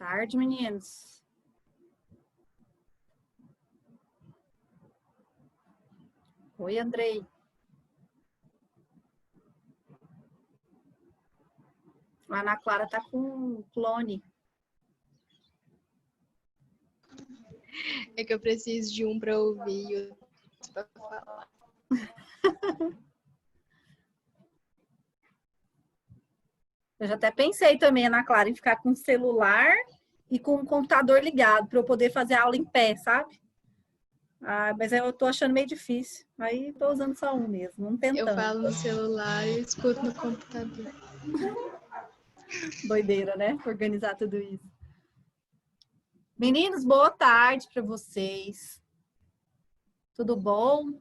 tarde, meninos. Oi, Andrei. A Ana Clara tá com clone. É que eu preciso de um para ouvir e outro para falar. Eu já até pensei também, Ana Clara, em ficar com o celular e com o computador ligado, para eu poder fazer aula em pé, sabe? Ah, mas eu tô achando meio difícil. Aí tô usando só um mesmo, não tentando. Eu falo no celular e escuto no computador. Doideira, né? Organizar tudo isso. Meninos, boa tarde para vocês. Tudo bom?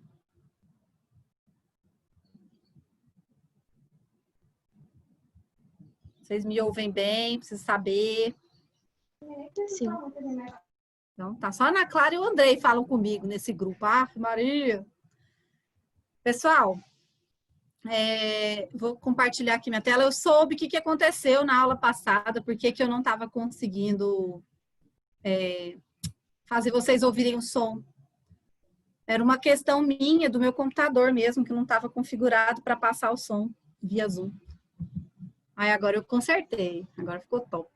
Vocês me ouvem bem? Preciso saber. Sim. Então, tá só a Ana Clara e o Andrei falam comigo nesse grupo. Ah, Maria! Pessoal, vou compartilhar aqui minha tela. Eu soube o que aconteceu na aula passada, porque que eu não estava conseguindo fazer vocês ouvirem o som. Era uma questão minha, do meu computador mesmo, que não estava configurado para passar o som via Zoom. Aí agora eu consertei, agora ficou top.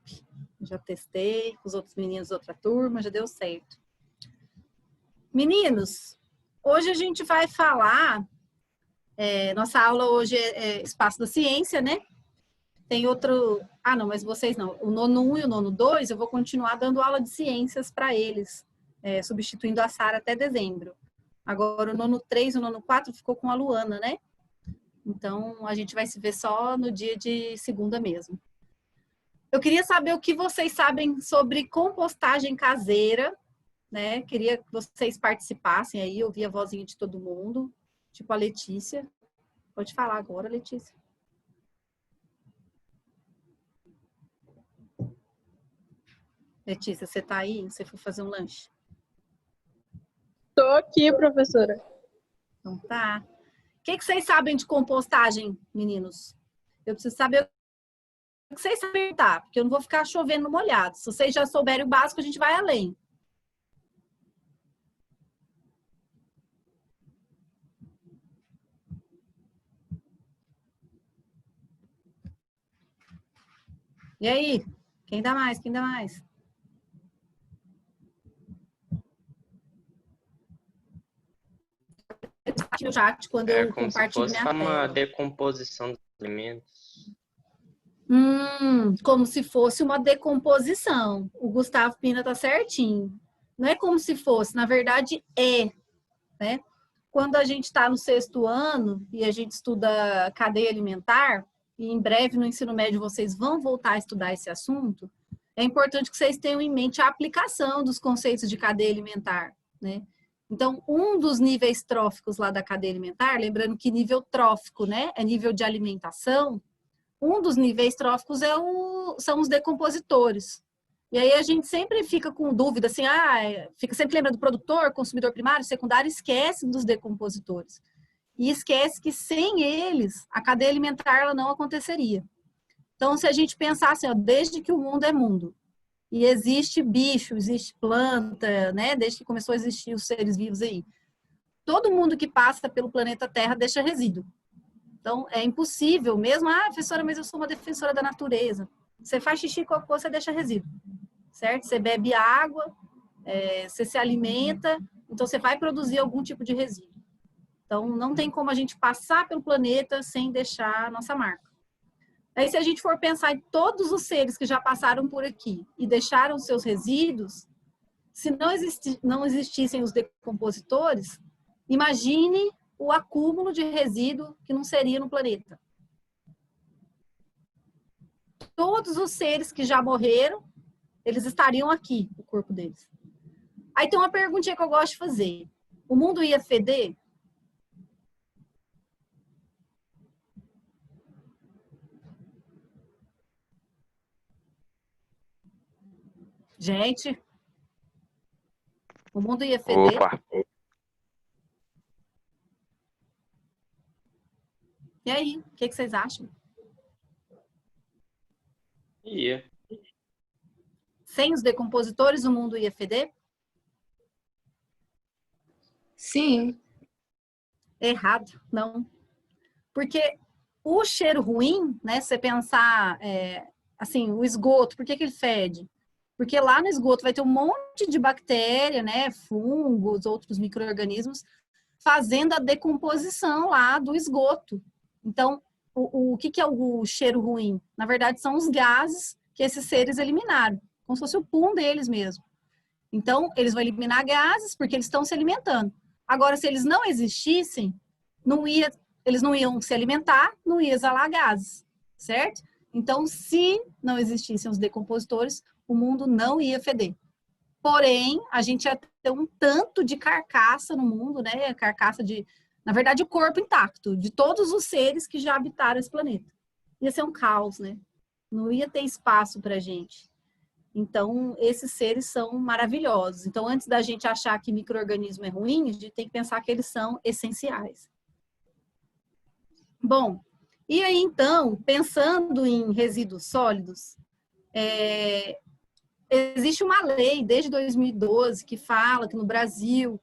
Já testei com os outros meninos da outra turma, já deu certo. Meninos, hoje a gente vai falar, nossa aula hoje é Espaço da Ciência, né? Tem outro, não, mas vocês não. O nono 1 e o nono 2, eu vou continuar dando aula de ciências para eles, substituindo a Sara até dezembro. Agora o nono 3 e o nono 4 ficou com a Luana, né? Então, a gente vai se ver só no dia de segunda mesmo. Eu queria saber o que vocês sabem sobre compostagem caseira, né? Queria que vocês participassem aí, ouvir a vozinha de todo mundo, tipo a Letícia. Pode falar agora, Letícia. Letícia, você tá aí? Você foi fazer um lanche? Tô aqui, professora. Então tá. O que vocês sabem de compostagem, meninos? Eu preciso saber o que vocês sabem, tá? Porque eu não vou ficar chovendo no molhado. Se vocês já souberem o básico, a gente vai além. E aí? Quem dá mais? Quem dá mais? No chat, quando eu Como se compartilho fosse minha uma tela. decomposição dos alimentos. Como se fosse uma decomposição. O Gustavo Pina tá certinho. Não é como se fosse, na verdade é, né? Quando a gente está no sexto ano e a gente estuda cadeia alimentar, e em breve no ensino médio vocês vão voltar a estudar esse assunto, é importante que vocês tenham em mente a aplicação dos conceitos de cadeia alimentar, né? Então, um dos níveis tróficos lá da cadeia alimentar, lembrando que nível trófico, né, é nível de alimentação, um dos níveis tróficos são os decompositores. E aí a gente sempre fica com dúvida, assim, fica sempre lembrando do produtor, consumidor primário, secundário, esquece dos decompositores. E esquece que sem eles, a cadeia alimentar ela não aconteceria. Então, se a gente pensar assim, desde que o mundo é mundo, e existe bicho, existe planta, né, desde que começou a existir os seres vivos aí, todo mundo que passa pelo planeta Terra deixa resíduo. Então, é impossível mesmo, professora, mas eu sou uma defensora da natureza. Você faz xixi e cocô, você deixa resíduo, certo? Você bebe água, você se alimenta, então você vai produzir algum tipo de resíduo. Então, não tem como a gente passar pelo planeta sem deixar a nossa marca. Aí, se a gente for pensar em todos os seres que já passaram por aqui e deixaram seus resíduos, se não existissem os decompositores, imagine o acúmulo de resíduo que não seria no planeta. Todos os seres que já morreram, eles estariam aqui, o corpo deles. Aí tem uma perguntinha que eu gosto de fazer. O mundo ia feder? Gente, o mundo ia feder? Opa! E aí, o que vocês acham? Ia. sem os decompositores o mundo ia feder? Sim. Errado, não. Porque o cheiro ruim, né? Se você pensar, assim, o esgoto, por que ele fede? Porque lá no esgoto vai ter um monte de bactéria, né? Fungos, outros micro-organismos, fazendo a decomposição lá do esgoto. Então, o que é o cheiro ruim? Na verdade, são os gases que esses seres eliminaram, como se fosse o pum deles mesmo. Então, eles vão eliminar gases porque eles estão se alimentando. Agora, se eles não existissem, eles não iam se alimentar, não ia exalar gases, certo? Então, se não existissem os decompositores, o mundo não ia feder. Porém, a gente ia ter um tanto de carcaça no mundo, né? Carcaça de, na verdade, o corpo intacto de todos os seres que já habitaram esse planeta. Ia ser um caos, né? Não ia ter espaço para a gente. Então, esses seres são maravilhosos. Então, antes da gente achar que micro-organismo é ruim, a gente tem que pensar que eles são essenciais. Bom, e aí, então, pensando em resíduos sólidos, existe uma lei desde 2012 que fala que no Brasil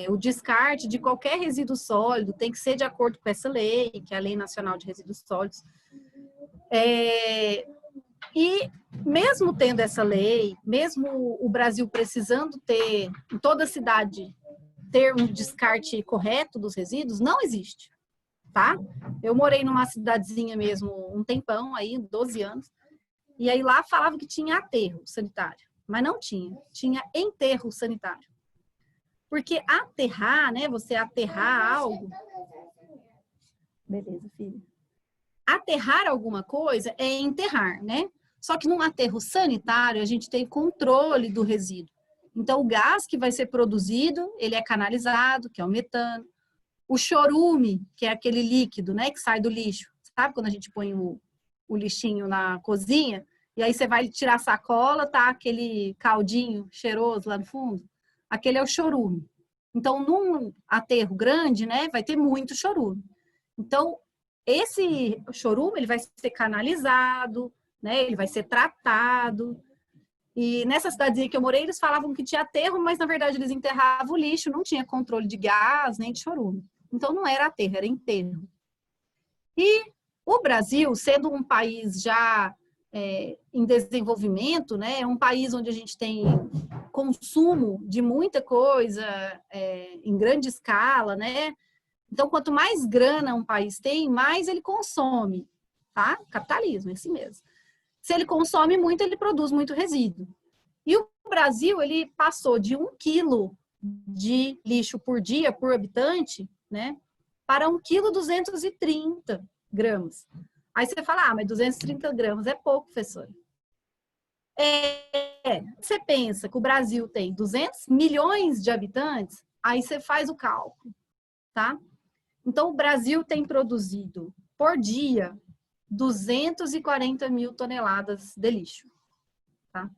o descarte de qualquer resíduo sólido tem que ser de acordo com essa lei, que é a Lei Nacional de Resíduos Sólidos. E mesmo tendo essa lei, mesmo o Brasil precisando ter, em toda cidade, ter um descarte correto dos resíduos, não existe, tá? Eu morei numa cidadezinha mesmo um tempão aí, 12 anos, e aí lá falava que tinha aterro sanitário, mas não tinha, tinha enterro sanitário. Porque aterrar, né, você aterrar algo... Beleza, filho. Aterrar alguma coisa é enterrar, né? Só que num aterro sanitário, a gente tem controle do resíduo. Então, o gás que vai ser produzido, ele é canalizado, que é o metano. O chorume, que é aquele líquido, né, que sai do lixo. Sabe quando a gente põe o lixinho na cozinha? E aí você vai tirar a sacola, tá aquele caldinho cheiroso lá no fundo? Aquele é o chorume. Então, num aterro grande, né, vai ter muito chorume. Então, esse chorume, ele vai ser canalizado, né? Ele vai ser tratado. E nessa cidadezinha que eu morei, eles falavam que tinha aterro, mas na verdade eles enterravam o lixo, não tinha controle de gás nem de chorume. Então não era aterro, era enterro. E o Brasil, sendo um país já em desenvolvimento, né? É um país onde a gente tem consumo de muita coisa em grande escala, né? Então, quanto mais grana um país tem, mais ele consome, tá? Capitalismo, é assim mesmo. Se ele consome muito, ele produz muito resíduo. E o Brasil, ele passou de 1 quilo de lixo por dia, por habitante, né? Para 1,230 kg. Aí você fala, mas 230 gramas é pouco, professor. Você pensa que o Brasil tem 200 milhões de habitantes, aí você faz o cálculo, tá? Então, o Brasil tem produzido, por dia, 240 mil toneladas de lixo. Tá?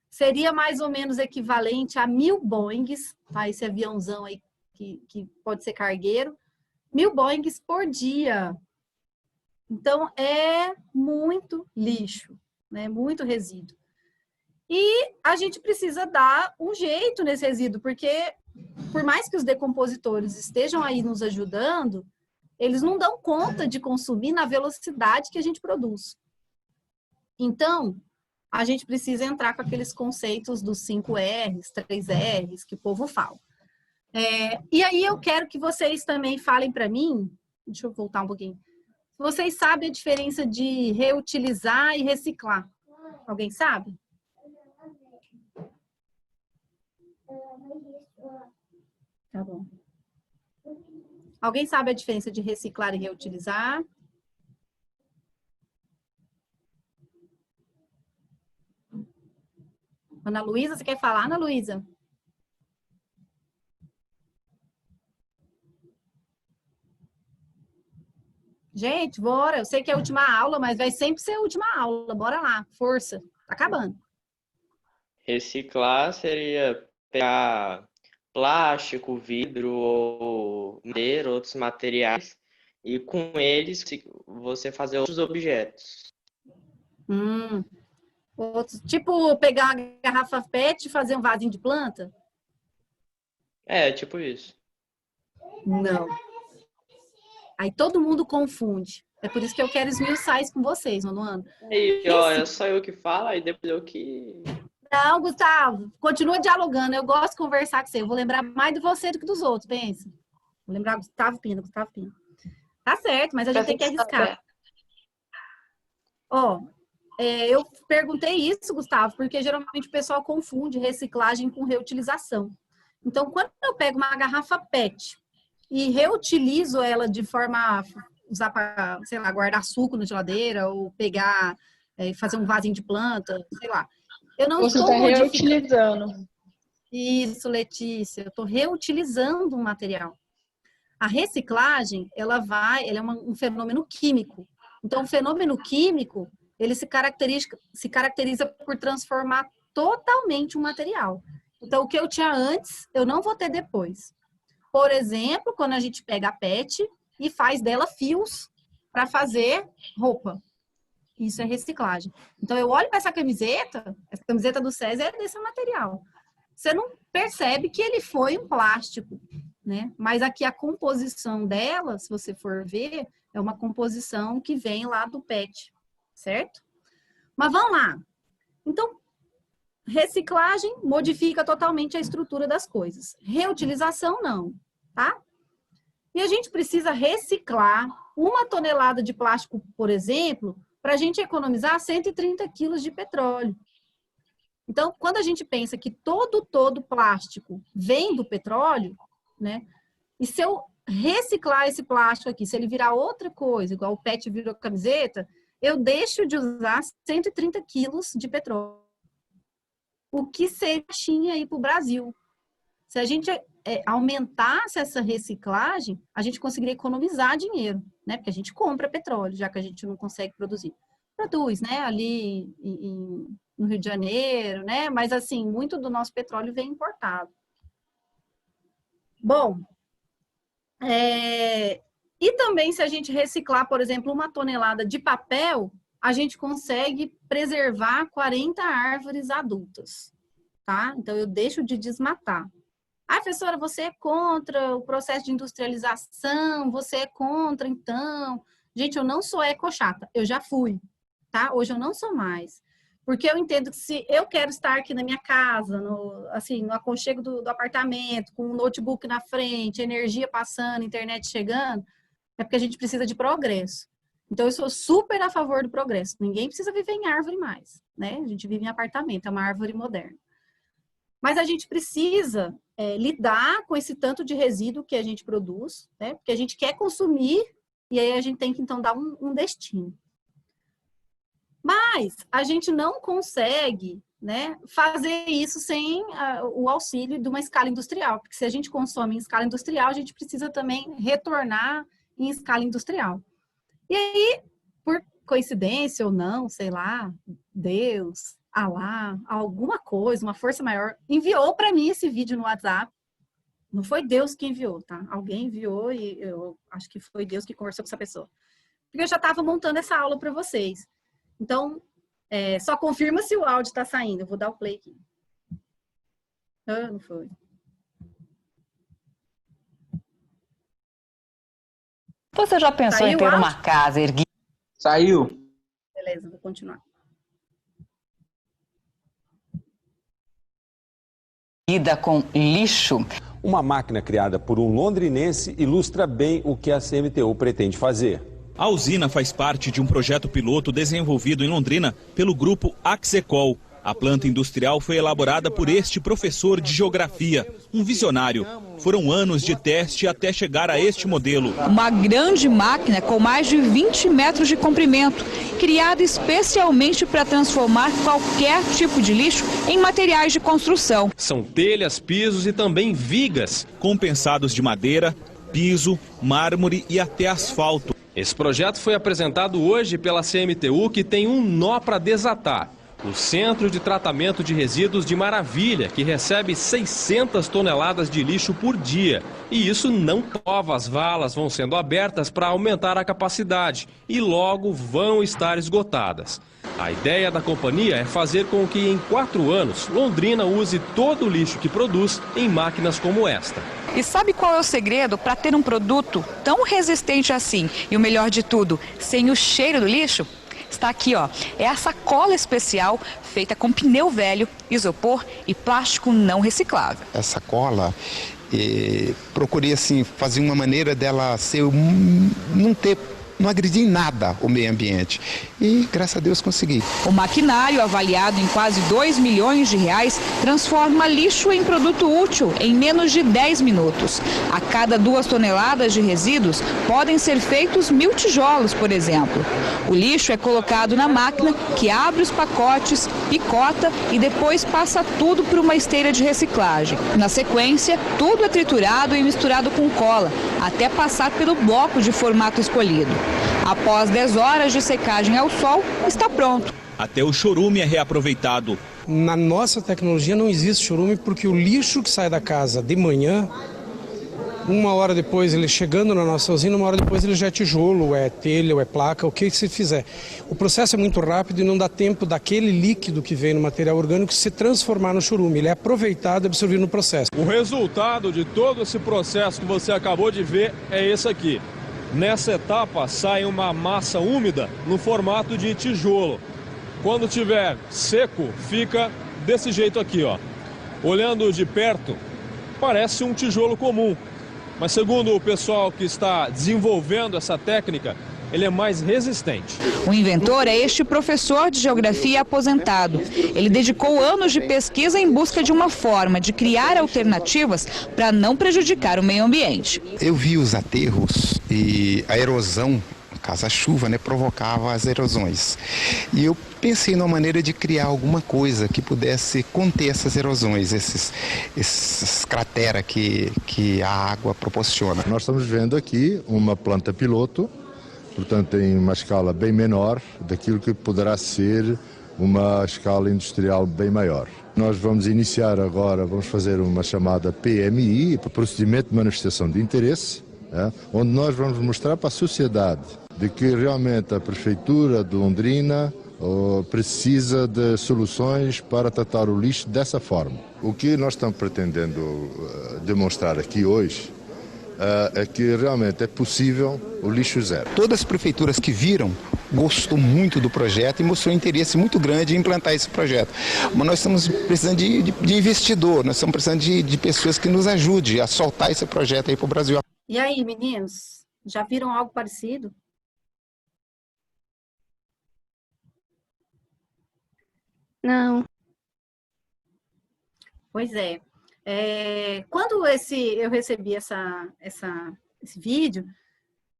Seria mais ou menos equivalente a 1.000 Boeings, tá? Esse aviãozão aí que pode ser cargueiro, 1.000 Boeings por dia. Então, é muito lixo, né? Muito resíduo. E a gente precisa dar um jeito nesse resíduo, porque por mais que os decompositores estejam aí nos ajudando, eles não dão conta de consumir na velocidade que a gente produz. Então, a gente precisa entrar com aqueles conceitos dos 5 R's, 3 R's que o povo fala. E aí eu quero que vocês também falem para mim, deixa eu voltar um pouquinho, vocês sabem a diferença de reutilizar e reciclar? Alguém sabe? Tá bom. Alguém sabe a diferença de reciclar e reutilizar? Ana Luísa, você quer falar, Ana Luísa? Gente, bora. Eu sei que é a última aula, mas vai sempre ser a última aula. Bora lá, força. Tá acabando. Reciclar seria pegar plástico, vidro ou madeira, outros materiais, e com eles você fazer outros objetos. Outros, tipo, pegar uma garrafa PET e fazer um vasinho de planta? É, tipo isso. Não. Aí todo mundo confunde. É por isso que eu quero esmiuçar isso com vocês, Manuano. Aí, ó, é só eu que falo, aí depois eu que... Não, Gustavo, continua dialogando. Eu gosto de conversar com você. Eu vou lembrar mais de você do que dos outros, pensa. Vou lembrar Gustavo Pina. Tá certo, mas a gente tem que arriscar. Ó, eu perguntei isso, Gustavo, porque geralmente o pessoal confunde reciclagem com reutilização. Então, quando eu pego uma garrafa PET e reutilizo ela de forma a usar para, sei lá, guardar suco na geladeira ou pegar e fazer um vasinho de planta, sei lá. Eu não Você estou está reutilizando. Isso, Letícia, eu estou reutilizando um material. A reciclagem, ela é um fenômeno químico. Então, o fenômeno químico, ele se caracteriza por transformar totalmente um material. Então, o que eu tinha antes, eu não vou ter depois. Por exemplo, quando a gente pega a PET e faz dela fios para fazer roupa. Isso é reciclagem. Então, eu olho para essa camiseta do César é desse material. Você não percebe que ele foi um plástico, né? Mas aqui a composição dela, se você for ver, é uma composição que vem lá do PET, certo? Mas vamos lá. Então, reciclagem modifica totalmente a estrutura das coisas. Reutilização, não, tá? E a gente precisa reciclar 1 tonelada de plástico, por exemplo, para a gente economizar 130 quilos de petróleo. Então, quando a gente pensa que todo plástico vem do petróleo, né? E se eu reciclar esse plástico aqui, se ele virar outra coisa, igual o PET virou camiseta, eu deixo de usar 130 quilos de petróleo. O que seria aí para o Brasil? Se a gente aumentasse essa reciclagem, a gente conseguiria economizar dinheiro, né? Porque a gente compra petróleo, já que a gente não consegue produzir. Produz, né? Ali no Rio de Janeiro, né? Mas, assim, muito do nosso petróleo vem importado. Bom, e também se a gente reciclar, por exemplo, 1 tonelada de papel, a gente consegue preservar 40 árvores adultas, tá? Então, eu deixo de desmatar. Ah, professora, você é contra o processo de industrialização, você é contra, então... Gente, eu não sou ecochata, eu já fui, tá? Hoje eu não sou mais. Porque eu entendo que se eu quero estar aqui na minha casa, no aconchego do apartamento, com um notebook na frente, energia passando, internet chegando, é porque a gente precisa de progresso. Então, eu sou super a favor do progresso. Ninguém precisa viver em árvore mais, né? A gente vive em apartamento, é uma árvore moderna. Mas a gente precisa lidar com esse tanto de resíduo que a gente produz, né? Porque a gente quer consumir e aí a gente tem que, então, dar um destino. Mas a gente não consegue, né, fazer isso sem o auxílio de uma escala industrial. Porque se a gente consome em escala industrial, a gente precisa também retornar em escala industrial. E aí, por coincidência ou não, sei lá, Deus... Alá, alguma coisa, uma força maior, enviou para mim esse vídeo no WhatsApp. Não foi Deus que enviou, tá? Alguém enviou e eu acho que foi Deus que conversou com essa pessoa. Porque eu já estava montando essa aula para vocês. Então, só confirma se o áudio está saindo. Eu vou dar o play aqui. Ah, não foi. Você já pensou em ter uma casa erguida? Saiu. Beleza, vou continuar. Com lixo. Uma máquina criada por um londrinense ilustra bem o que a CMTU pretende fazer. A usina faz parte de um projeto piloto desenvolvido em Londrina pelo grupo Axecol. A planta industrial foi elaborada por este professor de geografia, um visionário. Foram anos de teste até chegar a este modelo. Uma grande máquina com mais de 20 metros de comprimento, criada especialmente para transformar qualquer tipo de lixo em materiais de construção. São telhas, pisos e também vigas. Compensados de madeira, piso, mármore e até asfalto. Esse projeto foi apresentado hoje pela CMTU, que tem um nó para desatar. O Centro de Tratamento de Resíduos de Maravilha, que recebe 600 toneladas de lixo por dia. E isso não prova, as valas vão sendo abertas para aumentar a capacidade e logo vão estar esgotadas. A ideia da companhia é fazer com que em 4 anos Londrina use todo o lixo que produz em máquinas como esta. E sabe qual é o segredo para ter um produto tão resistente assim? E o melhor de tudo, sem o cheiro do lixo? Está aqui, ó. É a sacola especial feita com pneu velho, isopor e plástico não reciclável. Essa sacola, procurei assim, fazer uma maneira dela ser, não agredir em nada o meio ambiente. E, graças a Deus, consegui. O maquinário, avaliado em quase R$2 milhões, transforma lixo em produto útil em menos de 10 minutos. A cada 2 toneladas de resíduos, podem ser feitos 1000 tijolos, por exemplo. O lixo é colocado na máquina, que abre os pacotes, picota e depois passa tudo por uma esteira de reciclagem. Na sequência, tudo é triturado e misturado com cola, até passar pelo bloco de formato escolhido. Após 10 horas de secagem ao sol, está pronto. Até o chorume é reaproveitado. Na nossa tecnologia não existe chorume porque o lixo que sai da casa de manhã, 1 hora depois ele chegando na nossa usina, 1 hora depois ele já é tijolo, ou é telha, ou é placa, o que se fizer. O processo é muito rápido e não dá tempo daquele líquido que vem no material orgânico se transformar no chorume. Ele é aproveitado e absorvido no processo. O resultado de todo esse processo que você acabou de ver é esse aqui. Nessa etapa sai uma massa úmida no formato de tijolo. Quando tiver seco, fica desse jeito aqui, ó. Olhando de perto, parece um tijolo comum. Mas segundo o pessoal que está desenvolvendo essa técnica, ele é mais resistente. O inventor é este professor de geografia aposentado. Ele dedicou anos de pesquisa em busca de uma forma de criar alternativas para não prejudicar o meio ambiente. Eu vi os aterros e a erosão, no caso a chuva, provocava as erosões. E eu pensei numa maneira de criar alguma coisa que pudesse conter essas erosões, esses crateras que a água proporciona. Nós estamos vendo aqui uma planta piloto, portanto em uma escala bem menor daquilo que poderá ser uma escala industrial bem maior. Nós vamos iniciar agora, vamos fazer uma chamada PMI, Procedimento de Manifestação de Interesse, onde nós vamos mostrar para a sociedade de que realmente a Prefeitura de Londrina precisa de soluções para tratar o lixo dessa forma. O que nós estamos pretendendo demonstrar aqui hoje é que realmente é possível o lixo zero. Todas as prefeituras que viram gostou muito do projeto e mostrou um interesse muito grande em implantar esse projeto. Mas nós estamos precisando de investidor, nós estamos precisando de pessoas que nos ajudem a soltar esse projeto aí para o Brasil. E aí, meninos, já viram algo parecido? Não. Pois é. Quando eu recebi esse vídeo,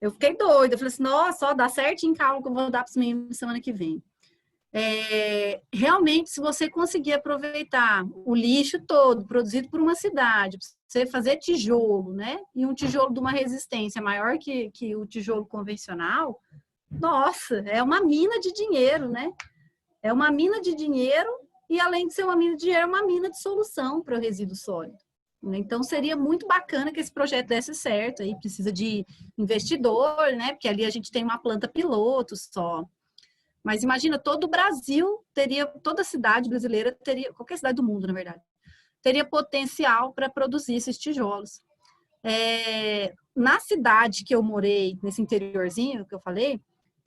eu fiquei doida. Eu falei assim, nossa, ó, dá certinho em aula que eu vou dar para os meninos semana que vem. Realmente, se você conseguir aproveitar o lixo todo produzido por uma cidade, você fazer tijolo, né? E um tijolo de uma resistência maior que o tijolo convencional, nossa, é uma mina de dinheiro, né? É uma mina de dinheiro e, além de ser uma mina de dinheiro, é uma mina de solução para o resíduo sólido. Então, seria muito bacana que esse projeto desse certo. Aí precisa de investidor, né? Porque ali a gente tem uma planta piloto só. Mas imagina, todo o Brasil teria, toda cidade brasileira teria, qualquer cidade do mundo, na verdade, teria potencial para produzir esses tijolos. Na cidade que eu morei, nesse interiorzinho que eu falei,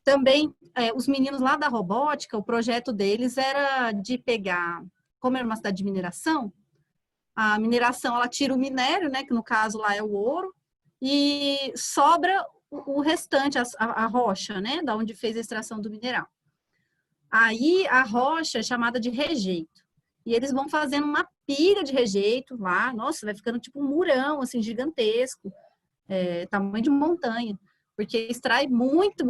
também os meninos lá da robótica, o projeto deles era de pegar, como era uma cidade de mineração, a mineração ela tira o minério, né, que no caso lá é o ouro, e sobra o restante, a rocha, né, da onde fez a extração do mineral. Aí a rocha é chamada de rejeito. E eles vão fazendo uma pilha de rejeito lá, nossa, vai ficando tipo um murão, assim, gigantesco, tamanho de montanha, porque extrai muita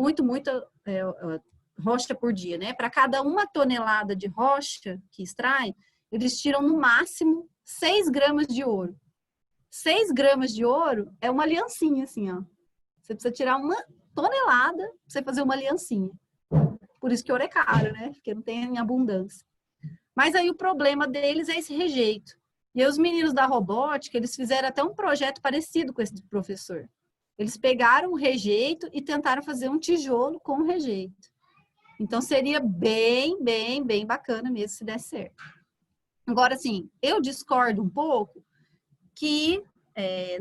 rocha por dia, né? Para cada 1 tonelada de rocha que extrai, eles tiram no máximo 6 gramas de ouro. 6 gramas de ouro é uma aliancinha, assim, ó. Você precisa tirar 1 tonelada para você fazer uma aliancinha. Por isso que ouro é caro, né? Porque não tem em abundância. Mas aí o problema deles é esse rejeito. E aí os meninos da robótica, eles fizeram até um projeto parecido com esse do professor. Eles pegaram o rejeito e tentaram fazer um tijolo com o rejeito. Então, seria bem bacana mesmo se desse certo. Agora, assim, eu discordo um pouco que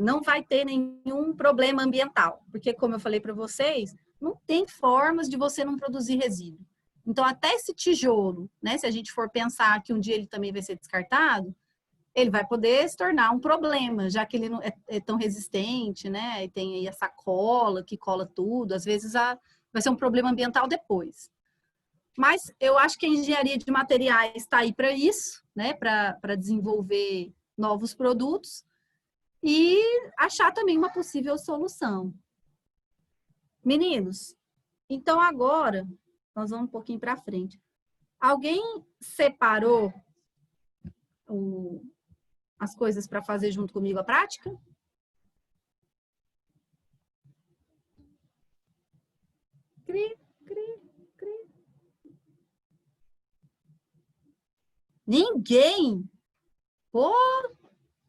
não vai ter nenhum problema ambiental, porque, como eu falei para vocês, não tem formas de você não produzir resíduo. Então, até esse tijolo, né, se a gente for pensar que um dia ele também vai ser descartado, ele vai poder se tornar um problema, já que ele não é tão resistente, né, e tem aí essa cola que cola tudo, às vezes vai ser um problema ambiental depois. Mas eu acho que a engenharia de materiais está aí para isso, né, para desenvolver novos produtos e achar também uma possível solução. Meninos, então agora nós vamos um pouquinho para frente. Alguém separou as coisas para fazer junto comigo a prática? Cri. Ninguém? Pô,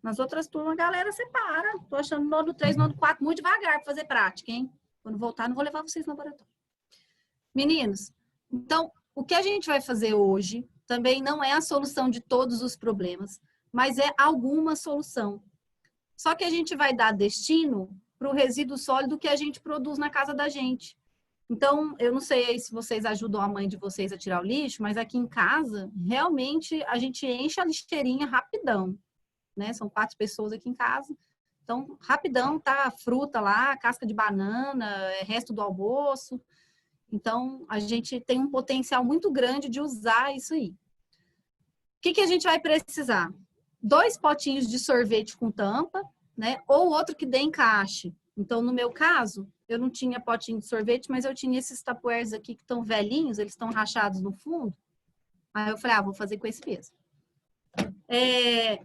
nas outras turmas a galera separa. Tô achando o nodo 3, nodo 4 muito devagar para fazer prática, hein? Quando voltar, não vou levar vocês no laboratório. Meninos, então, o que a gente vai fazer hoje também não é a solução de todos os problemas, mas é alguma solução. Só que a gente vai dar destino para o resíduo sólido que a gente produz na casa da gente. Então, eu não sei se vocês ajudam a mãe de vocês a tirar o lixo, mas aqui em casa, realmente, a gente enche a lixeirinha rapidão, né? São 4 pessoas aqui em casa. Então, rapidão, tá fruta lá, casca de banana, resto do almoço. Então, a gente tem um potencial muito grande de usar isso aí. O que a gente vai precisar? 2 potinhos de sorvete com tampa, né? Ou outro que dê encaixe. Então, no meu caso, eu não tinha potinho de sorvete, mas eu tinha esses tupperwares aqui que estão velhinhos, eles estão rachados no fundo. Aí eu falei, vou fazer com esse mesmo.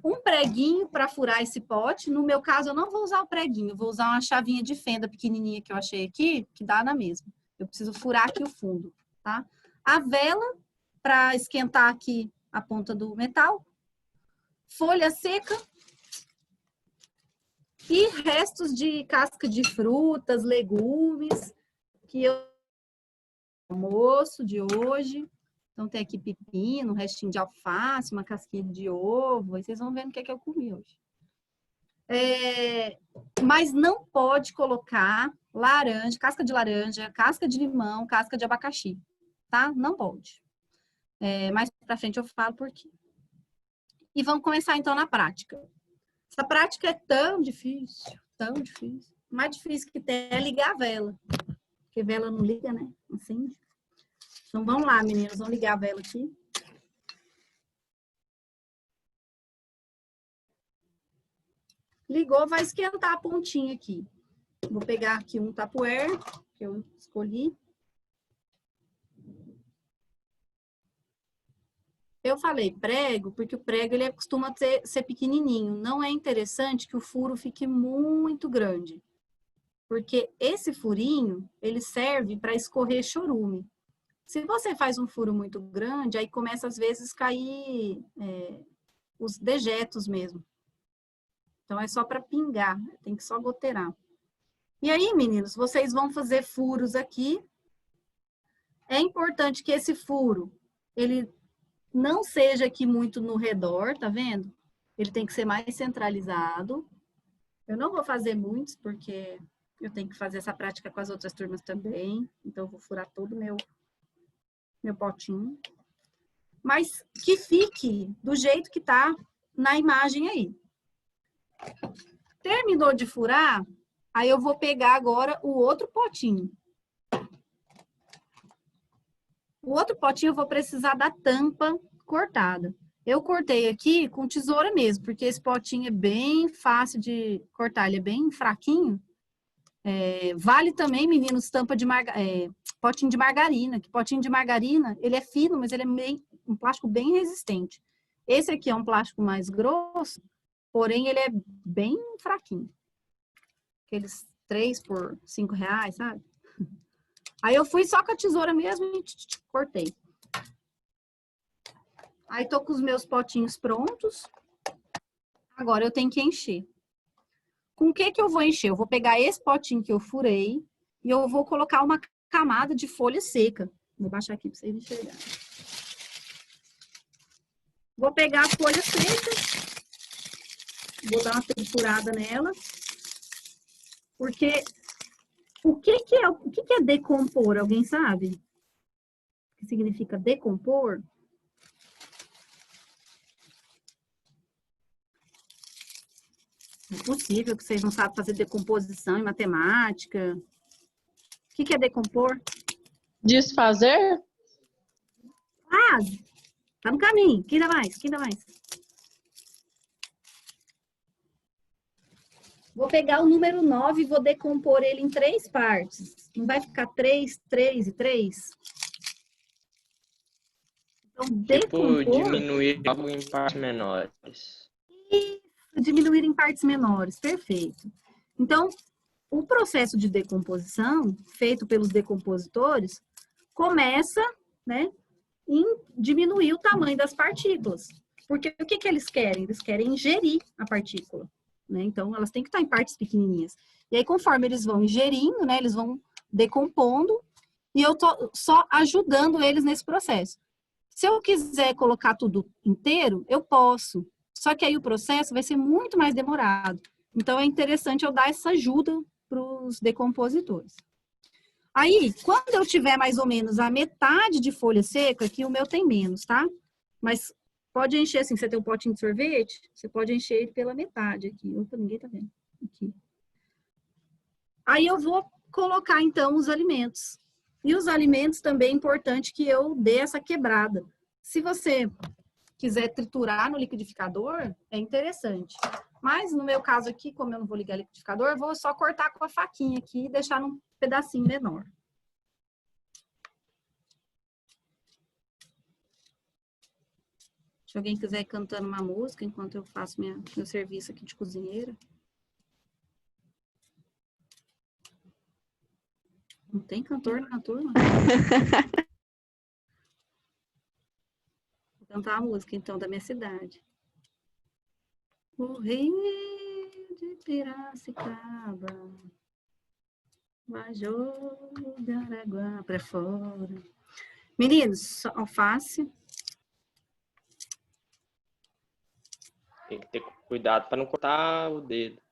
Um preguinho para furar esse pote. No meu caso, eu não vou usar o preguinho, eu vou usar uma chavinha de fenda pequenininha que eu achei aqui, que dá na mesma. Eu preciso furar aqui o fundo, tá? A vela para esquentar aqui a ponta do metal. Folha seca. E restos de casca de frutas, legumes, que eu almoço de hoje. Então, tem aqui pepino, um restinho de alface, uma casquinha de ovo. Aí vocês vão vendo o que é que eu comi hoje. Mas não pode colocar laranja, casca de limão, casca de abacaxi, tá? Não pode. Mais pra frente eu falo por quê. E vamos começar, então, na prática. Essa prática é tão difícil, tão difícil. O mais difícil que tem é ligar a vela. Porque vela não liga, né? Acende. Então, vamos lá, meninas. Vamos ligar a vela aqui. Ligou, vai esquentar a pontinha aqui. Vou pegar aqui um tupperware, que eu escolhi. Eu falei prego, porque o prego ele costuma ser pequenininho. Não é interessante que o furo fique muito grande. Porque esse furinho, ele serve para escorrer chorume. Se você faz um furo muito grande, aí começa às vezes cair os dejetos mesmo. Então é só para pingar, tem que só goteirar. E aí, meninos, vocês vão fazer furos aqui. É importante que esse furo, ele não seja aqui muito no redor, tá vendo? Ele tem que ser mais centralizado. Eu não vou fazer muitos, porque eu tenho que fazer essa prática com as outras turmas também. Então, eu vou furar todo o meu potinho. Mas que fique do jeito que tá na imagem aí. Terminou de furar, aí eu vou pegar agora o outro potinho. O outro potinho eu vou precisar da tampa cortada. Eu cortei aqui com tesoura mesmo, porque esse potinho é bem fácil de cortar, ele é bem fraquinho. Vale também, meninos, tampa de potinho de margarina, que potinho de margarina, ele é fino, mas ele é um plástico bem resistente. Esse aqui é um plástico mais grosso, porém ele é bem fraquinho. Aqueles 3 por R$5, sabe? Aí eu fui só com a tesoura mesmo e cortei. Aí tô com os meus potinhos prontos. Agora eu tenho que encher. Com o que eu vou encher? Eu vou pegar esse potinho que eu furei e eu vou colocar uma camada de folha seca. Vou baixar aqui para vocês enxergarem. Vou pegar a folha seca, vou dar uma triturada nela, porque o que é decompor? Alguém sabe? O que significa decompor? Não é possível que vocês não sabem fazer decomposição em matemática. O que é decompor? Desfazer? Quase. Tá no caminho. Quem dá mais? Quem dá mais? Vou pegar o número 9 e vou decompor ele em 3 partes. Não vai ficar 3, 3 e 3? Então, decompor... Tipo, diminuir algo em partes menores. Isso, diminuir em partes menores. Perfeito. Então, o processo de decomposição, feito pelos decompositores, começa, né, em diminuir o tamanho das partículas. Porque o que eles querem? Eles querem ingerir a partícula, né? Então, elas têm que estar em partes pequenininhas. E aí, conforme eles vão ingerindo, né, eles vão decompondo, e eu tô só ajudando eles nesse processo. Se eu quiser colocar tudo inteiro, eu posso. Só que aí o processo vai ser muito mais demorado. Então, é interessante eu dar essa ajuda para os decompositores. Aí, quando eu tiver mais ou menos a metade de folha seca, que o meu tem menos, tá? Mas pode encher assim, você tem um potinho de sorvete, você pode encher ele pela metade aqui. Opa, ninguém tá vendo. Aqui. Aí eu vou colocar, então, os alimentos. E os alimentos também é importante que eu dê essa quebrada. Se você quiser triturar no liquidificador, é interessante. Mas, no meu caso aqui, como eu não vou ligar o liquidificador, eu vou só cortar com a faquinha aqui e deixar num pedacinho menor. Se alguém quiser ir cantando uma música enquanto eu faço meu serviço aqui de cozinheira. Não tem cantor na turma? Vou cantar a música, então, da minha cidade. O Rio de Piracicaba, Major de Araguá para fora. Meninos, alface. Tem que ter cuidado para não cortar o dedo.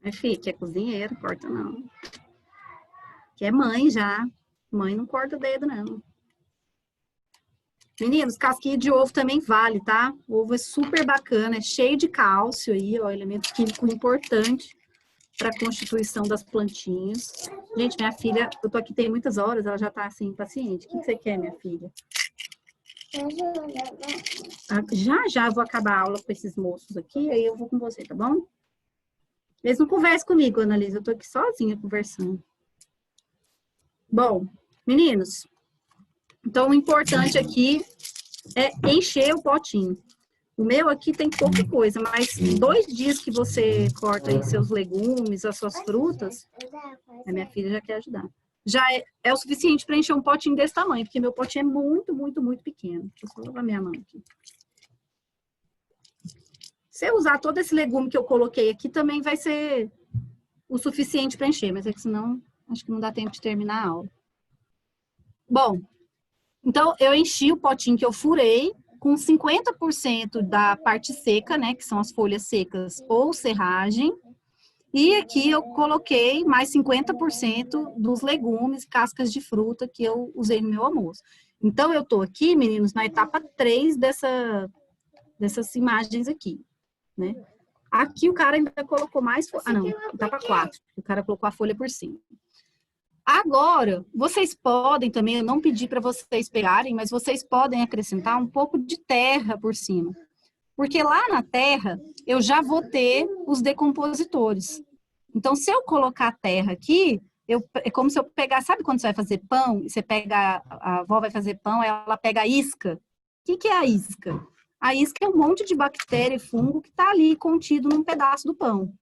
É, filha, que é cozinheiro, corta não. Que é mãe já. Mãe não corta o dedo, não. Meninos, casquinha de ovo também vale, tá? O ovo é super bacana, é cheio de cálcio aí, ó, elemento químico importante para a constituição das plantinhas. Gente, minha filha, eu tô aqui tem muitas horas, ela já tá assim, impaciente. O que você quer, minha filha? Já vou acabar a aula com esses moços aqui, aí eu vou com você, tá bom? Eles não conversam comigo, Annalisa, eu tô aqui sozinha conversando. Bom, meninos, então o importante aqui é encher o potinho. O meu aqui tem pouca coisa, mas 2 dias que você corta aí seus legumes, as suas frutas, a minha filha já quer ajudar. Já é o suficiente para encher um potinho desse tamanho, porque meu potinho é muito, muito, muito pequeno. Deixa eu só lavar minha mão aqui. Se eu usar todo esse legume que eu coloquei aqui, também vai ser o suficiente para encher, mas é que senão acho que não dá tempo de terminar a aula. Bom, então eu enchi o potinho que eu furei com 50% da parte seca, né, que são as folhas secas ou serragem. E aqui eu coloquei mais 50% dos legumes, cascas de fruta que eu usei no meu almoço. Então, eu tô aqui, meninos, na etapa 3 dessas imagens aqui, né? Aqui o cara ainda colocou mais... Ah, não, etapa 4. O cara colocou a folha por cima. Agora, vocês podem também, eu não pedi para vocês pegarem, mas vocês podem acrescentar um pouco de terra por cima. Porque lá na terra, eu já vou ter os decompositores. Então, se eu colocar a terra aqui, é como se eu pegar... Sabe quando você vai fazer pão? E você pega... A avó vai fazer pão, ela pega a isca. O que é a isca? A isca é um monte de bactéria e fungo que está ali contido num pedaço do pão.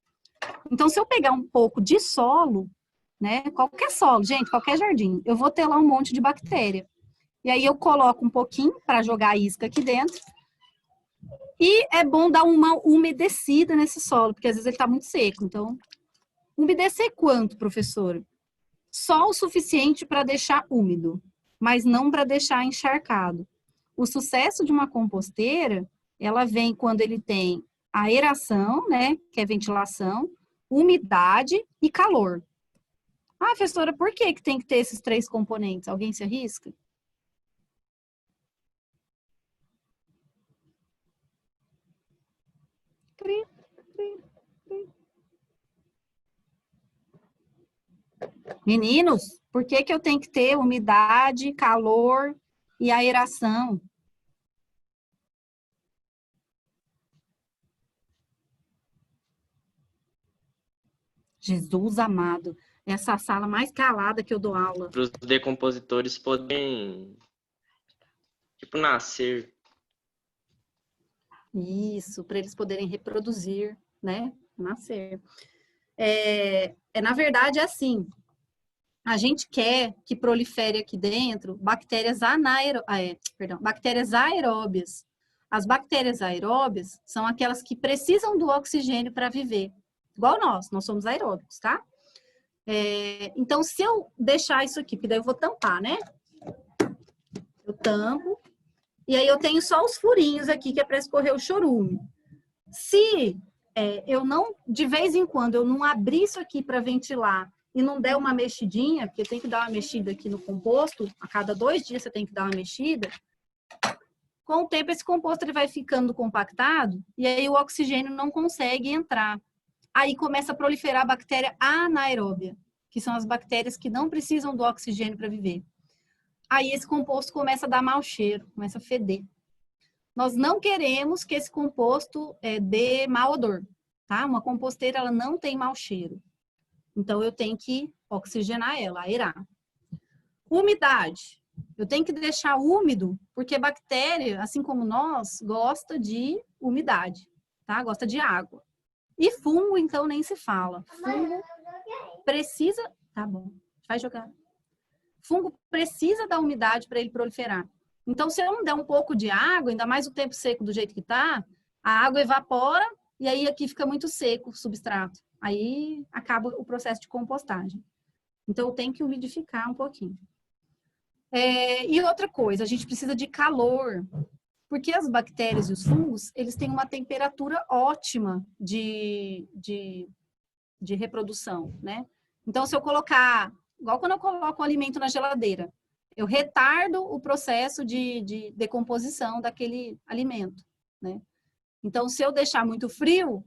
Então, se eu pegar um pouco de solo, né? Qualquer solo, gente, qualquer jardim, eu vou ter lá um monte de bactéria. E aí eu coloco um pouquinho para jogar a isca aqui dentro. E é bom dar uma umedecida nesse solo, porque às vezes ele está muito seco. Então, umedecer quanto, professora? Só o suficiente para deixar úmido, mas não para deixar encharcado. O sucesso de uma composteira, ela vem quando ele tem aeração, né, que é ventilação, umidade e calor. Ah, professora, por que tem que ter esses 3 componentes? Alguém se arrisca? Meninos, por que eu tenho que ter umidade, calor e aeração? Jesus amado, essa sala mais calada que eu dou aula. Para os decompositores poderem, tipo, nascer. Isso, para eles poderem reproduzir, né? Nascer. Na verdade, é assim. A gente quer que prolifere aqui dentro bactérias bactérias aeróbias. As bactérias aeróbias são aquelas que precisam do oxigênio para viver. Igual nós somos aeróbicos, tá? Então, se eu deixar isso aqui, porque daí eu vou tampar, né? Eu tampo. E aí eu tenho só os furinhos aqui, que é para escorrer o chorume. Se eu não, de vez em quando, eu não abrir isso aqui para ventilar e não der uma mexidinha, porque tem que dar uma mexida aqui no composto, a cada 2 dias você tem que dar uma mexida, com o tempo esse composto ele vai ficando compactado e aí o oxigênio não consegue entrar. Aí começa a proliferar a bactéria anaeróbia, que são as bactérias que não precisam do oxigênio para viver. Aí esse composto começa a dar mau cheiro, começa a feder. Nós não queremos que esse composto dê mau odor, tá? Uma composteira, ela não tem mau cheiro. Então, eu tenho que oxigenar ela, aerar. Umidade. Eu tenho que deixar úmido, porque bactéria, assim como nós, gosta de umidade, tá? Gosta de água. E fungo, então, nem se fala. Fungo precisa... Tá bom, vai jogar. Fungo precisa da umidade para ele proliferar. Então, se eu não der um pouco de água, ainda mais o tempo seco do jeito que tá, a água evapora e aí aqui fica muito seco o substrato. Aí acaba o processo de compostagem. Então, eu tenho que umidificar um pouquinho. E outra coisa, a gente precisa de calor, porque as bactérias e os fungos, eles têm uma temperatura ótima de reprodução, né? Então, se eu colocar, igual quando eu coloco o alimento na geladeira, eu retardo o processo de decomposição daquele alimento, né? Então, se eu deixar muito frio,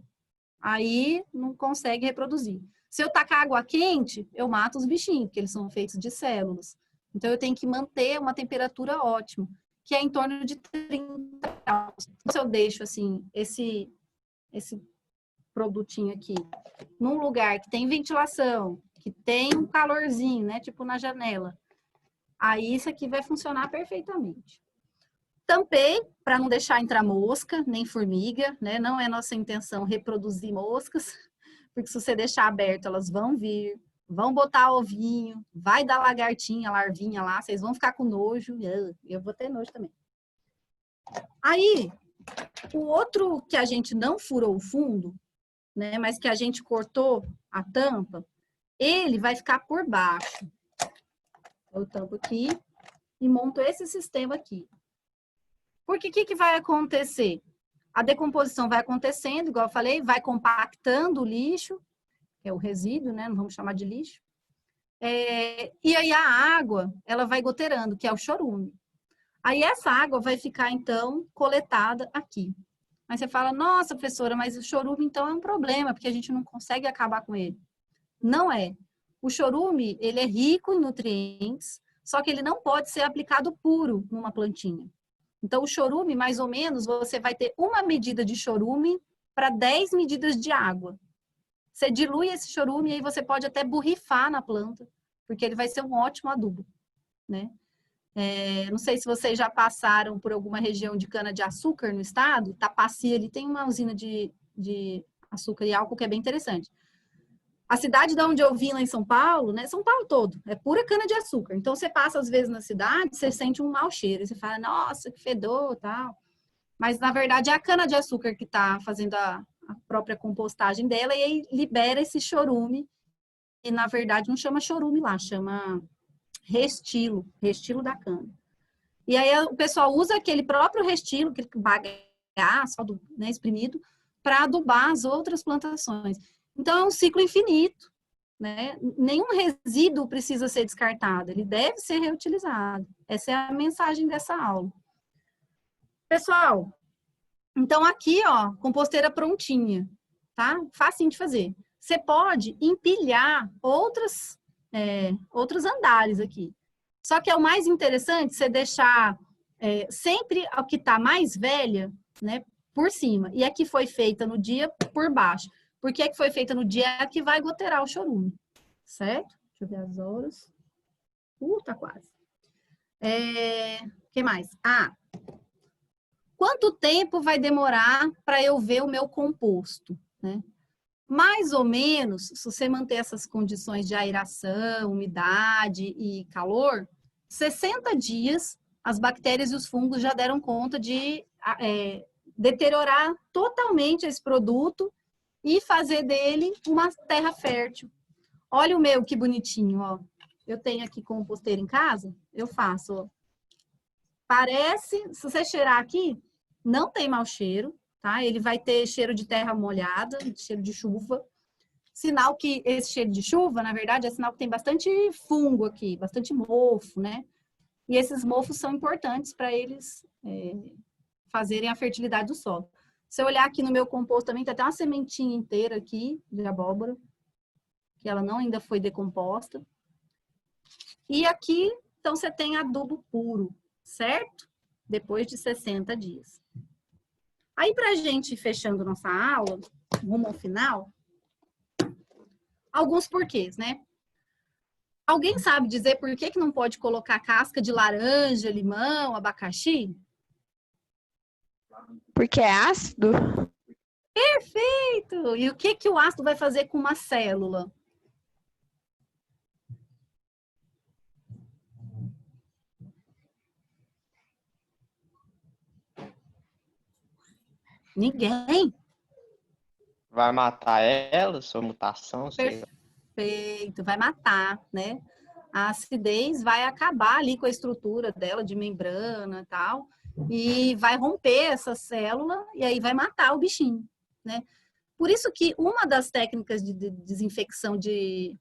aí não consegue reproduzir. Se eu tacar água quente, eu mato os bichinhos, porque eles são feitos de células. Então, eu tenho que manter uma temperatura ótima, que é em torno de 30 graus. Se eu deixo, assim, esse produtinho aqui, num lugar que tem ventilação, que tem um calorzinho, né, tipo na janela, aí isso aqui vai funcionar perfeitamente. Tampei para não deixar entrar mosca, nem formiga, né? Não é nossa intenção reproduzir moscas, porque se você deixar aberto, elas vão vir, vão botar ovinho, vai dar lagartinha, larvinha lá, vocês vão ficar com nojo, eu vou ter nojo também. Aí, o outro que a gente não furou o fundo, né? Mas que a gente cortou a tampa, ele vai ficar por baixo. Eu tampo aqui e monto esse sistema aqui. Porque o que vai acontecer? A decomposição vai acontecendo, igual eu falei, vai compactando o lixo, que é o resíduo, né? Não vamos chamar de lixo. E aí a água, ela vai goteirando, que é o chorume. Aí essa água vai ficar, então, coletada aqui. Mas você fala, nossa, professora, mas o chorume, então, é um problema, porque a gente não consegue acabar com ele. Não é. O chorume, ele é rico em nutrientes, só que ele não pode ser aplicado puro numa plantinha. Então, o chorume, mais ou menos, você vai ter 1 medida de chorume para 10 medidas de água. Você dilui esse chorume e aí você pode até borrifar na planta, porque ele vai ser um ótimo adubo, né? Não sei se vocês já passaram por alguma região de cana-de-açúcar no estado. Tapaci ali tem uma usina de açúcar e álcool que é bem interessante. A cidade de onde eu vim lá em São Paulo, né? São Paulo todo, é pura cana-de-açúcar. Então, você passa às vezes na cidade, você sente um mau cheiro. E você fala, nossa, que fedor e tal. Mas, na verdade, é a cana-de-açúcar que está fazendo a própria compostagem dela e aí libera esse chorume. E, na verdade, não chama chorume lá, chama restilo da cana. E aí o pessoal usa aquele próprio restilo, aquele bagaço, né, espremido, para adubar as outras plantações. Então, é um ciclo infinito, né? Nenhum resíduo precisa ser descartado, ele deve ser reutilizado. Essa é a mensagem dessa aula. Pessoal, então aqui, ó, composteira prontinha, tá? Facinho de fazer. Você pode empilhar outros andares aqui. Só que é o mais interessante você deixar sempre o que está mais velha, né, por cima. E a que foi feita no dia, por baixo. Porque a que foi feita no dia é a que vai goteirar o chorume. Certo? Deixa eu ver as horas. Tá quase. O que mais? Quanto tempo vai demorar para eu ver o meu composto, né? Mais ou menos, se você manter essas condições de aeração, umidade e calor, 60 dias, as bactérias e os fungos já deram conta de deteriorar totalmente esse produto e fazer dele uma terra fértil. Olha o meu, que bonitinho, ó. Eu tenho aqui composteira em casa, eu faço, ó. Parece, se você cheirar aqui, não tem mau cheiro, tá? Ele vai ter cheiro de terra molhada, cheiro de chuva. Sinal que esse cheiro de chuva, na verdade, é sinal que tem bastante fungo aqui, bastante mofo, né? E esses mofos são importantes para eles fazerem a fertilidade do solo. Se eu olhar aqui no meu composto também, tem até uma sementinha inteira aqui de abóbora, que ela não ainda foi decomposta. E aqui, então, você tem adubo puro, certo? Depois de 60 dias. Aí, para a gente ir fechando nossa aula, rumo ao final, alguns porquês, né? Alguém sabe dizer por que não pode colocar casca de laranja, limão, abacaxi? Porque é ácido? Perfeito! E o que o ácido vai fazer com uma célula? Ninguém? Vai matar ela, sua mutação, sei lá. Perfeito, vai matar, né? A acidez vai acabar ali com a estrutura dela de membrana e tal, e vai romper essa célula e aí vai matar o bichinho, né? Por isso que uma das técnicas de desinfecção de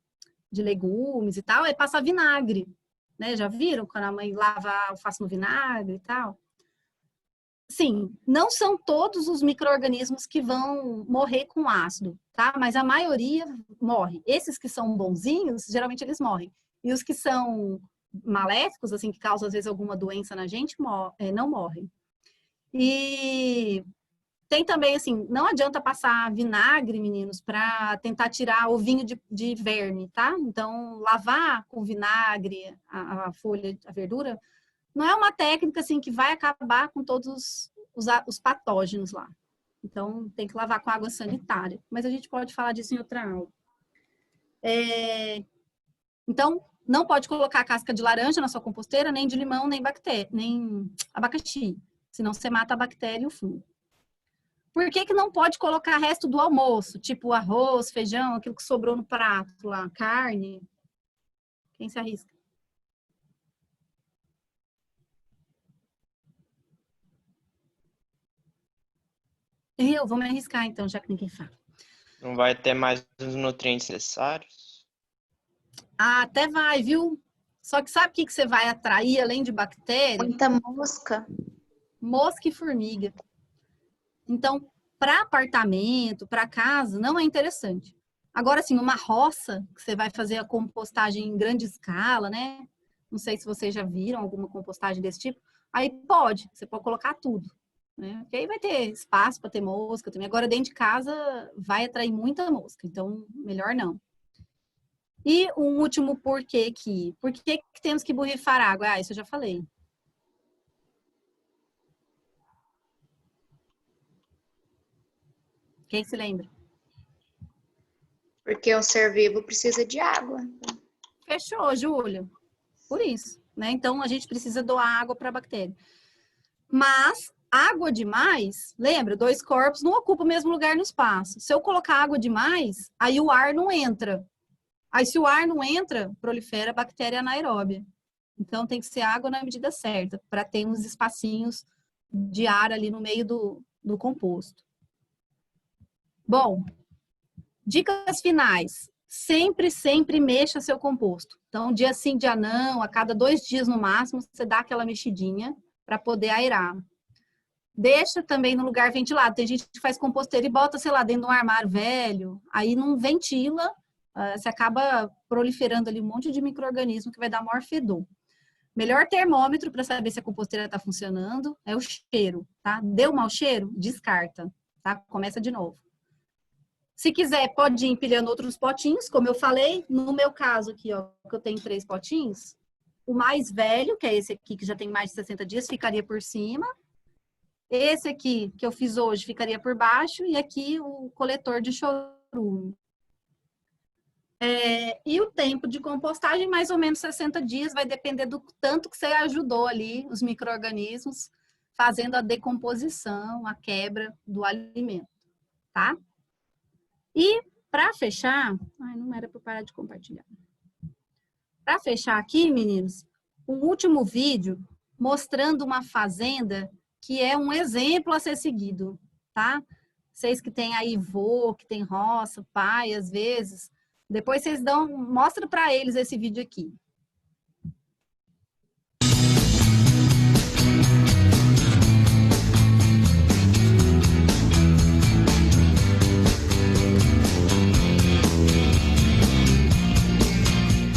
legumes e tal é passar vinagre, né? Já viram quando a mãe lava a alface no vinagre e tal? Sim, não são todos os micro-organismos que vão morrer com ácido, tá? Mas a maioria morre. Esses que são bonzinhos, geralmente eles morrem. E os que são maléficos, assim, que causam às vezes alguma doença na gente, não morrem. E tem também, assim, não adianta passar vinagre, meninos, para tentar tirar ovinho de verme, tá? Então, lavar com vinagre a folha, a verdura, não é uma técnica, assim, que vai acabar com todos os patógenos lá. Então, tem que lavar com água sanitária. Mas a gente pode falar disso em outra aula. Então, não pode colocar casca de laranja na sua composteira, nem de limão, nem abacaxi. Senão você mata a bactéria e o fungo. Por que não pode colocar resto do almoço? Tipo arroz, feijão, aquilo que sobrou no prato lá, carne? Quem se arrisca? Eu vou me arriscar, então, já que ninguém fala. Não vai ter mais os nutrientes necessários? Até vai, viu? Só que sabe o que você vai atrair, além de bactéria? Muita mosca. Mosca e formiga. Então, para apartamento, para casa, não é interessante. Agora, assim, uma roça, que você vai fazer a compostagem em grande escala, né? Não sei se vocês já viram alguma compostagem desse tipo. Aí você pode colocar tudo. Né? Porque aí vai ter espaço para ter mosca também. Agora, dentro de casa, vai atrair muita mosca. Então, melhor não. E um último porquê aqui. Por que temos que borrifar água? Isso eu já falei. Quem se lembra? Porque um ser vivo precisa de água. Fechou, Júlia. Por isso, né? Então, a gente precisa doar água para a bactéria. Mas água demais, lembra? 2 corpos não ocupam o mesmo lugar no espaço. Se eu colocar água demais, aí o ar não entra. Aí, se o ar não entra, prolifera a bactéria anaeróbia. Então, tem que ser água na medida certa, para ter uns espacinhos de ar ali no meio do composto. Bom, dicas finais. Sempre, sempre mexa seu composto. Então, dia sim, dia não, a cada 2 dias no máximo, você dá aquela mexidinha para poder aerar. Deixa também no lugar ventilado. Tem gente que faz composteira e bota, sei lá, dentro de um armário velho. Aí não ventila, você acaba proliferando ali um monte de micro-organismo que vai dar maior fedor. Melhor termômetro para saber se a composteira está funcionando é o cheiro, tá? Deu mau cheiro? Descarta, tá? Começa de novo. Se quiser, pode ir empilhando outros potinhos, como eu falei. No meu caso aqui, ó, que eu tenho 3 potinhos, o mais velho, que é esse aqui, que já tem mais de 60 dias, ficaria por cima. Esse aqui, que eu fiz hoje, ficaria por baixo. E aqui, o coletor de chorume. E o tempo de compostagem, mais ou menos 60 dias, vai depender do tanto que você ajudou ali os micro-organismos, fazendo a decomposição, a quebra do alimento, tá? E para fechar, não era para parar de compartilhar. Para fechar aqui, meninos, um último vídeo mostrando uma fazenda que é um exemplo a ser seguido, tá? Vocês que têm aí vô, que tem roça, pai, às vezes, depois vocês mostra para eles esse vídeo aqui.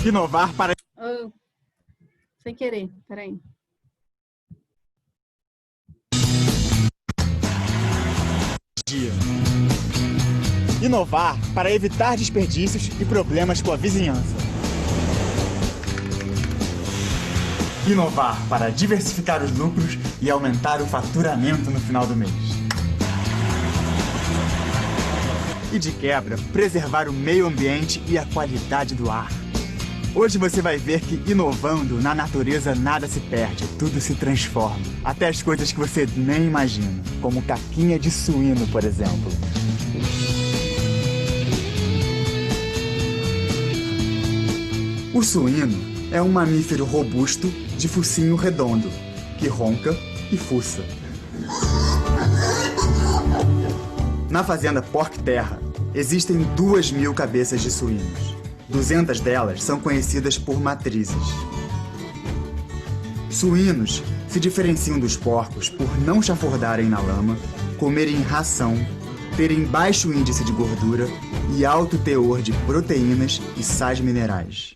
Inovar para... Sem querer, peraí. Inovar para evitar desperdícios e problemas com a vizinhança. Inovar para diversificar os lucros e aumentar o faturamento no final do mês. E de quebra, preservar o meio ambiente e a qualidade do ar. Hoje você vai ver que inovando na natureza nada se perde, tudo se transforma. Até as coisas que você nem imagina, como caquinha de suíno, por exemplo. O suíno é um mamífero robusto de focinho redondo, que ronca e fuça. Na fazenda Pork Terra, existem 2.000 cabeças de suínos. 200 delas são conhecidas por matrizes. Suínos se diferenciam dos porcos por não chafurdarem na lama, comerem ração, terem baixo índice de gordura e alto teor de proteínas e sais minerais.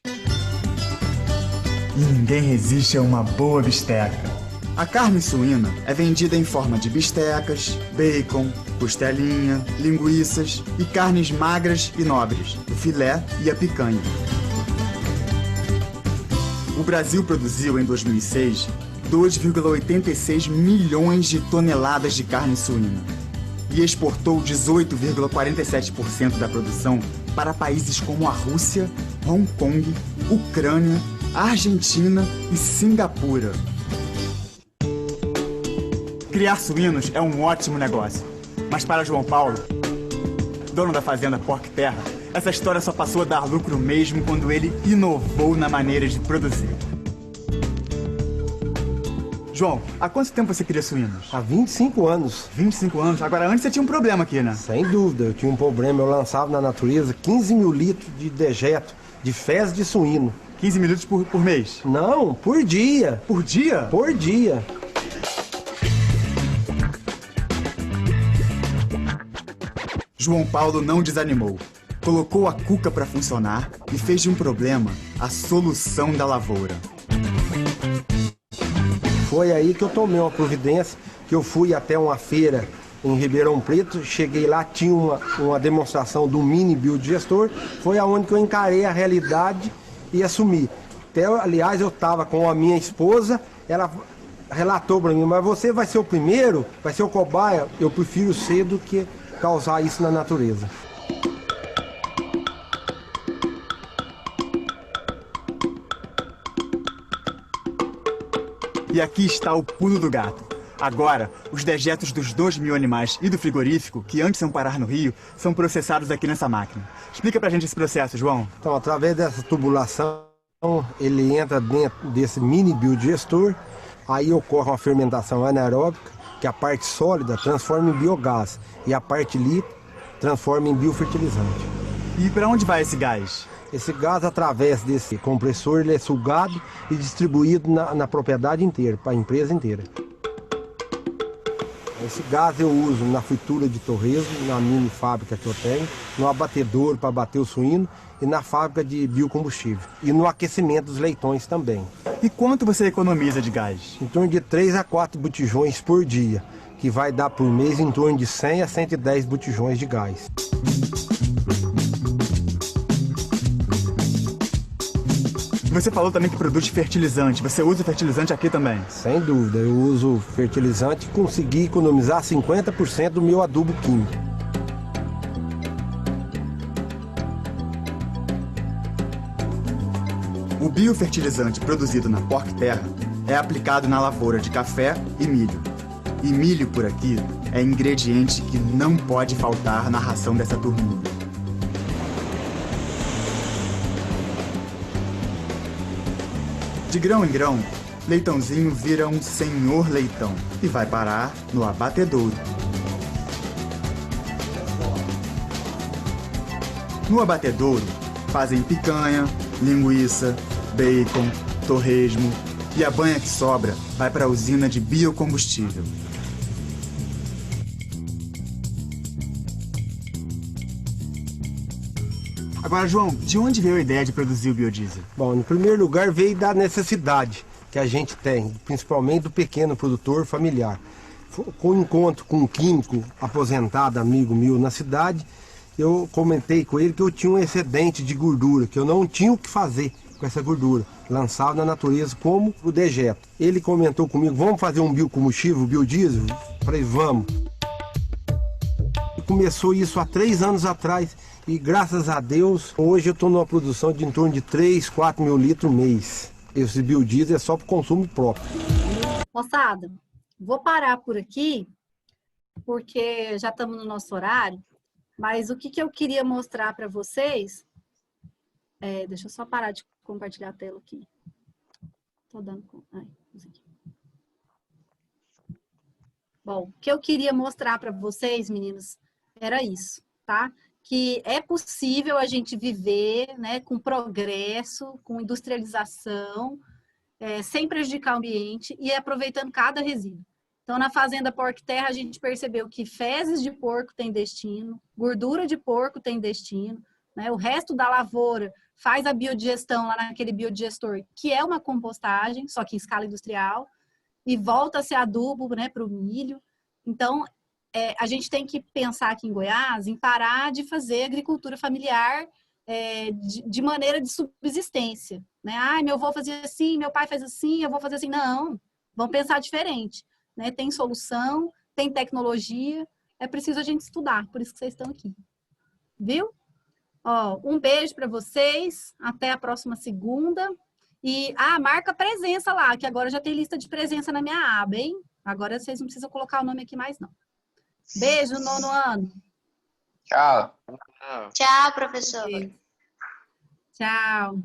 E ninguém resiste a uma boa bisteca. A carne suína é vendida em forma de bistecas, bacon, costelinha, linguiças e carnes magras e nobres, o filé e a picanha. O Brasil produziu em 2006 2,86 milhões de toneladas de carne suína e exportou 18,47% da produção para países como a Rússia, Hong Kong, Ucrânia, Argentina e Singapura. Criar suínos é um ótimo negócio, mas para João Paulo, dono da fazenda Pork Terra, essa história só passou a dar lucro mesmo quando ele inovou na maneira de produzir. João, há quanto tempo você cria suínos? Há 25 anos. 25 anos? Agora, antes você tinha um problema aqui, né? Sem dúvida, eu tinha um problema. Eu lançava na natureza 15 mil litros de dejeto, de fezes de suíno. 15 mil litros por mês? Não, por dia. Por dia? Por dia. João Paulo não desanimou. Colocou a cuca para funcionar e fez de um problema a solução da lavoura. Foi aí que eu tomei uma providência, que eu fui até uma feira em Ribeirão Preto, cheguei lá, tinha uma demonstração do mini biodigestor, foi aonde que eu encarei a realidade e assumi. Até, aliás, eu estava com a minha esposa, ela relatou para mim, mas você vai ser o primeiro, vai ser o cobaia, eu prefiro ser do que causar isso na natureza. E aqui está o pulo do gato. Agora, os dejetos dos 2.000 animais e do frigorífico, que antes iam parar no rio, são processados aqui nessa máquina. Explica pra gente esse processo, João. Então, através dessa tubulação, ele entra dentro desse mini biodigestor, aí ocorre uma fermentação anaeróbica, que a parte sólida transforma em biogás e a parte líquida transforma em biofertilizante. E para onde vai esse gás? Esse gás, através desse compressor, ele é sugado e distribuído na propriedade inteira, para a empresa inteira. Esse gás eu uso na fritura de torresmo, na mini fábrica que eu tenho, no abatedouro para abater o suíno e na fábrica de biocombustível. E no aquecimento dos leitões também. E quanto você economiza de gás? Em torno de 3 a 4 botijões por dia, que vai dar por mês em torno de 100 a 110 botijões de gás. Você falou também que produz fertilizante. Você usa fertilizante aqui também? Sem dúvida, eu uso fertilizante e consegui economizar 50% do meu adubo químico. O biofertilizante produzido na Porcterra é aplicado na lavoura de café e milho. E milho por aqui é ingrediente que não pode faltar na ração dessa turminha. De grão em grão, Leitãozinho vira um senhor leitão e vai parar no abatedouro. No abatedouro, fazem picanha, linguiça, bacon, torresmo e a banha que sobra vai para a usina de biocombustível. Agora, João, de onde veio a ideia de produzir o biodiesel? Bom, em primeiro lugar veio da necessidade que a gente tem, principalmente do pequeno produtor familiar. Com o encontro com um químico aposentado, amigo meu na cidade, eu comentei com ele que eu tinha um excedente de gordura, que eu não tinha o que fazer com essa gordura, lançava na natureza como o dejeto. Ele comentou comigo, vamos fazer um biocombustível, biodiesel? Eu falei, vamos. Começou isso há 3 anos atrás e graças a Deus, hoje eu estou numa produção de em torno de 3, 4 mil litros mês. Esse biodiesel é só para o consumo próprio. Moçada, vou parar por aqui, porque já estamos no nosso horário, mas o que eu queria mostrar para vocês... deixa eu só parar de compartilhar a tela aqui. Tô dando... isso aqui. Bom, o que eu queria mostrar para vocês, meninos, era isso, tá? Que é possível a gente viver, né, com progresso, com industrialização, sem prejudicar o ambiente e aproveitando cada resíduo. Então, na Fazenda Porcterra, a gente percebeu que fezes de porco tem destino, gordura de porco tem destino, né? O resto da lavoura faz a biodigestão lá naquele biodigestor, que é uma compostagem, só que em escala industrial, e volta a ser adubo, né, para o milho. Então, a gente tem que pensar aqui em Goiás em parar de fazer agricultura familiar de maneira de subsistência. Né? Ah, meu avô fazia assim, meu pai faz assim, eu vou fazer assim. Não, vamos pensar diferente. Né? Tem solução, tem tecnologia, é preciso a gente estudar, por isso que vocês estão aqui. Viu? Ó, um beijo para vocês, até a próxima segunda. E, marca presença lá, que agora já tem lista de presença na minha aba, hein? Agora vocês não precisam colocar o nome aqui mais, não. Beijo, 9º ano. Tchau. Tchau, professor. Tchau.